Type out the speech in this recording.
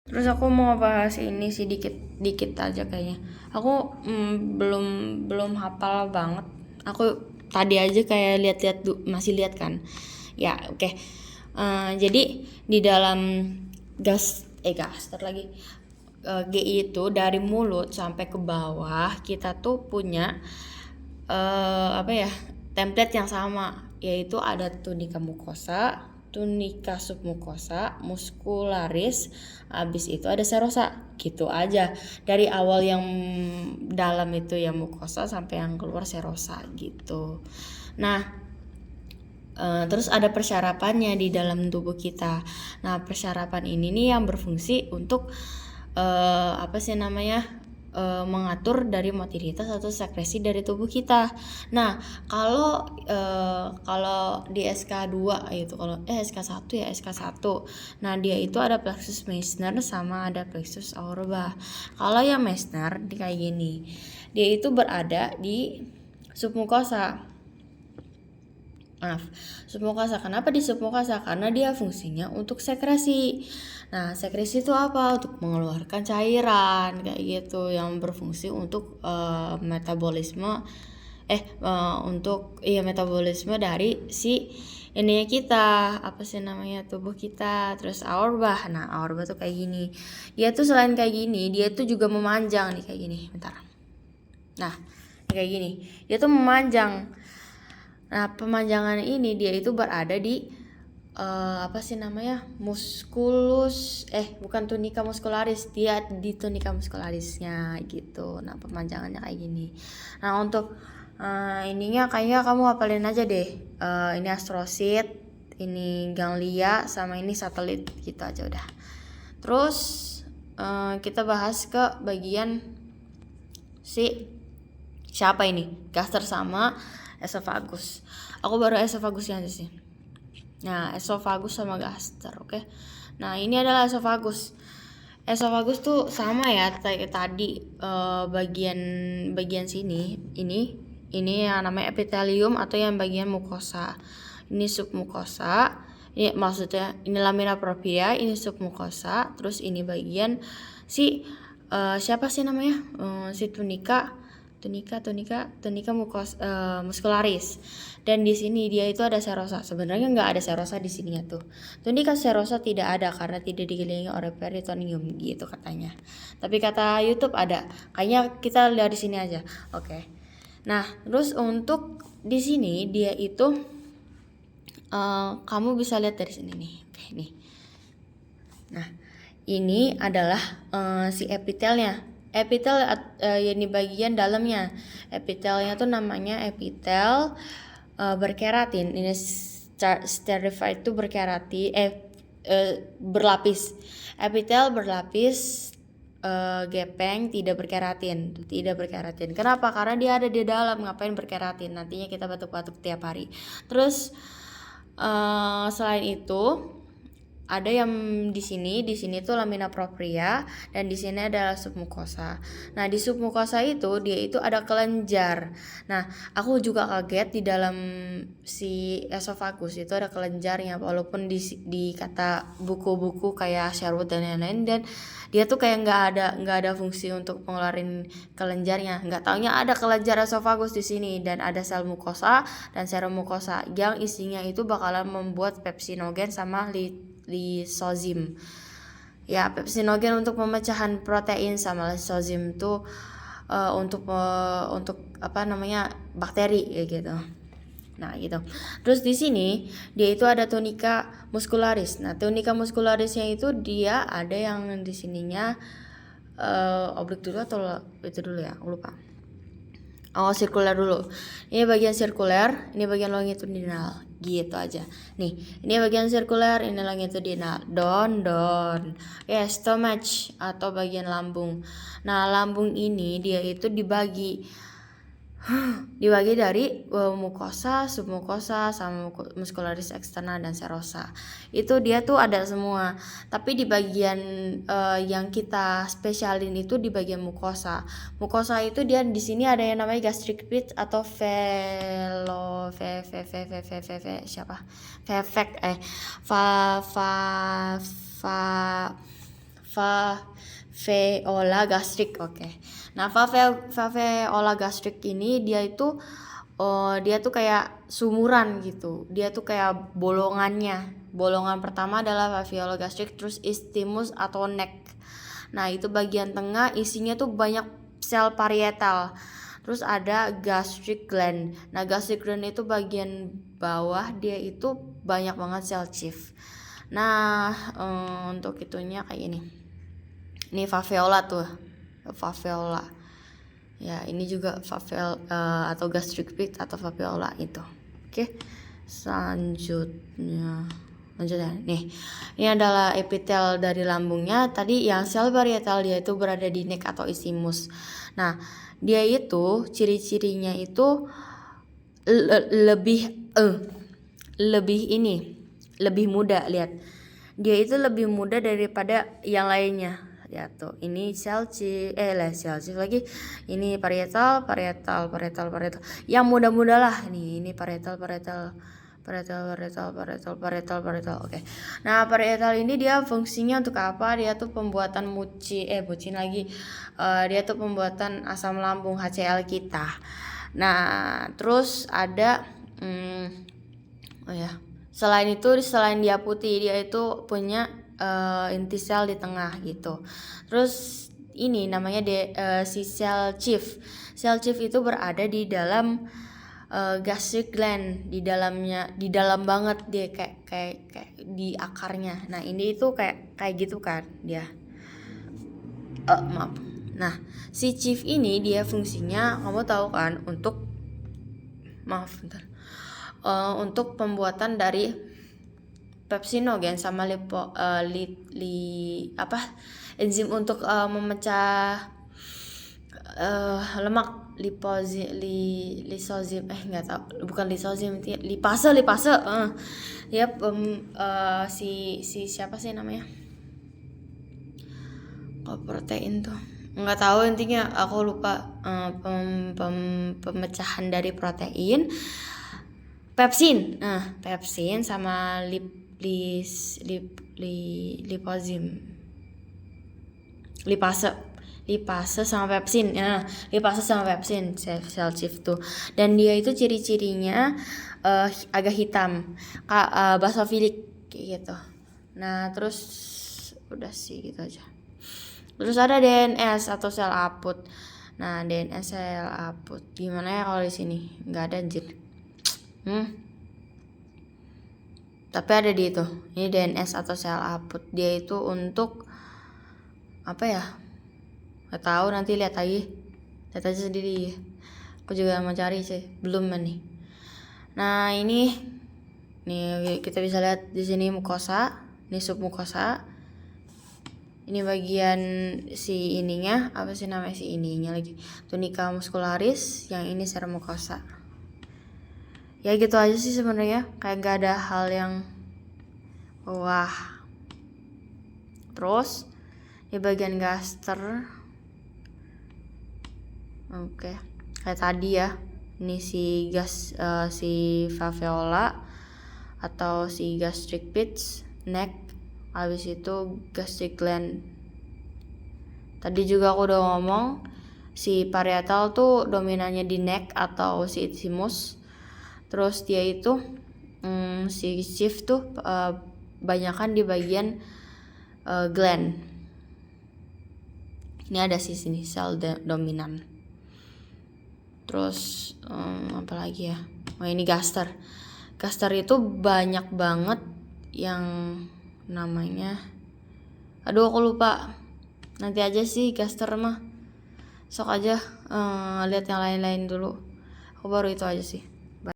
Terus aku mau bahas ini sih dikit aja kayaknya. Aku belum belum hafal banget. Aku tadi aja kayak lihat-lihat masih lihat kan. Ya, oke. Jadi di dalam gaster lagi. GI itu dari mulut sampai ke bawah kita tuh punya apa ya, template yang sama, yaitu ada tunika mukosa, tunika submukosa, muscularis, habis itu ada serosa. Gitu aja dari awal yang dalam itu yang mukosa sampai yang keluar serosa gitu. Nah, terus ada persyarapannya di dalam tubuh kita. Nah, persyarapan ini nih yang berfungsi untuk apa sih namanya, mengatur dari motilitas atau sekresi dari tubuh kita. Nah, kalau di SK2 itu, kalau SK1 ya SK1. Nah, dia itu ada plexus Meissner sama ada plexus aorba. Kalau yang Meissner di kayak gini, dia itu berada di submukosa. Submukosa. Kenapa di submukosa? Karena dia fungsinya untuk sekresi. Nah, sekresi itu apa? Untuk mengeluarkan cairan kayak gitu yang berfungsi untuk metabolisme metabolisme dari si ini kita, apa sih namanya, tubuh kita. Terus aorba. Nah, aorba tuh kayak gini. Dia tuh selain kayak gini, dia tuh juga memanjang nih kayak gini. Bentar. Nah, kayak gini. Dia tuh memanjang. Nah, pemanjangan ini dia itu berada di apa sih namanya, bukan tunika muscularis, dia di tunika muscularisnya gitu. Nah, pemanjangannya kayak gini. Nah, untuk ininya kayaknya kamu hafalin aja deh. Ini astrosit, ini ganglia, sama ini satelit gitu aja udah. Terus kita bahas ke bagian siapa ini, gaster sama esophagus. Aku baru esophagus aja sih. Nah, esophagus sama gaster, oke. Nah, ini adalah esophagus. Esophagus tuh sama ya kayak tadi, bagian sini ini yang namanya epithelium atau yang bagian mukosa. Ini submukosa. Ini maksudnya ini lamina propria, ini submukosa, terus ini bagian siapa sih namanya? Si tunika muscularis. Dan di sini dia itu ada serosa. Sebenarnya nggak ada serosa di sininya tuh. Tunika serosa tidak ada karena tidak dikelilingi oleh peritoneum gitu katanya. Tapi kata YouTube ada. Kayaknya kita lihat di sini aja. Oke. Nah, terus untuk di sini dia itu kamu bisa lihat dari sini nih. Oke, nih. Nah, ini adalah si epitelnya. Epitel yang di bagian dalamnya. Epitelnya tuh namanya epitel berkeratin. Ini stratified itu berlapis. Epitel berlapis gepeng tidak berkeratin. Kenapa? Karena dia ada di dalam. Ngapain berkeratin? Nantinya kita batuk-batuk tiap hari. Terus selain itu ada yang di sini tuh lamina propria, dan di sini adalah submukosa. Nah, di submukosa itu dia itu ada kelenjar. Nah, aku juga kaget di dalam si esophagus itu ada kelenjarnya, walaupun di kata buku-buku kayak Sherwood dan lain-lain, dan dia tuh kayak nggak ada fungsi untuk mengeluarin kelenjarnya. Nggak taunya ada kelenjar esophagus di sini, dan ada sel mukosa dan serum mukosa yang isinya itu bakalan membuat pepsinogen sama lisozim. Ya, pepsinogen untuk pemecahan protein, sama lisozim tuh untuk apa namanya, bakteri kayak gitu. Nah, gitu. Terus di sini dia itu ada tunika muscularis. Nah, tunika muscularisnya itu dia ada yang di sininya oblik dulu atau itu dulu ya, aku lupa. Sirkuler dulu. Ini bagian sirkuler, ini bagian longitudinal, gitu aja. Nih, ini bagian sirkuler, ini longitudinal. Don. Ya, stomach atau bagian lambung. Nah, lambung ini dia itu dibagi dari mukosa, submukosa, sama muscularis externa dan serosa. Itu dia tuh ada semua. Tapi di bagian yang kita spesialin itu di bagian mukosa. Mukosa itu dia di sini ada yang namanya gastric pit atau Valveola gastric. Oke. Nah, valveola gastric ini dia tuh kayak sumuran gitu. Dia tuh kayak bolongannya. Bolongan pertama adalah valveola gastric, terus isthmus atau neck. Nah, itu bagian tengah isinya tuh banyak sel parietal. Terus ada gastric gland. Nah, gastric gland itu bagian bawah, dia itu banyak banget sel chief. Nah, untuk itunya kayak ini. Ini valveola tuh. Valveola. Ya, ini juga atau gastric pit atau valveola itu. Oke. Selanjutnya nih, ini adalah epitel dari lambungnya. Tadi yang sel parietal dia itu berada di neck atau isthmus. Nah, dia itu ciri-cirinya itu lebih muda. Lihat, dia itu lebih muda daripada yang lainnya. Ya tuh, ini sel chief lagi. Ini parietal. Yang muda-muda lah. Ini parietal. Oke. Nah, parietal ini dia fungsinya untuk apa? Dia tuh pembuatan dia tuh pembuatan asam lambung HCl kita. Nah, terus ada selain dia putih, dia itu punya inti sel di tengah gitu. Terus ini namanya si sel chief. Sel chief itu berada di dalam gastric gland, di dalam banget dia, kayak di akarnya. Nah, ini itu kayak gitu kan dia. Maaf. Nah, si chief ini dia fungsinya, kamu tahu kan, untuk pembuatan dari pepsinogen sama enzim untuk memecah lemak, lipase, si siapa sih namanya, protein tuh nggak tahu, intinya aku lupa. Pemecahan dari protein, pepsin sama lipase sama pepsin. Lipase sama pepsin sel chief tuh. Dan dia itu ciri-cirinya agak hitam, basofilik kayak gitu. Nah, terus udah sih gitu aja. Terus ada DNS atau sel aput. Nah, DNS sel aput gimana ya kalau di sini? Nggak ada anjir. Tapi ada di itu. Ini DNS atau sel aput. Dia itu untuk apa ya? Nggak tahu, nanti lihat aja sendiri. Aku juga mau cari sih, belum nih. Nah, ini nih kita bisa lihat di sini mukosa, ini submukosa. Ini bagian si ininya, apa sih namanya si ininya lagi? Tunica muscularis, yang ini serum mukosa. Ya gitu aja sih sebenarnya, kayak gak ada hal yang wah. Terus di bagian gaster, oke, kayak tadi ya. Ini si valveola atau si gastric pits, neck, habis itu gastric gland. Tadi juga aku udah ngomong, si parietal tuh dominannya di neck atau si isthmus. Terus dia itu si chief tuh banyakan di bagian gland. Ini ada sih sini sel dominan. Terus apa lagi ya? Ini gaster. Gaster itu banyak banget yang namanya, aduh aku lupa. Nanti aja sih gaster mah. Sok aja lihat yang lain-lain dulu. Aku baru itu aja sih.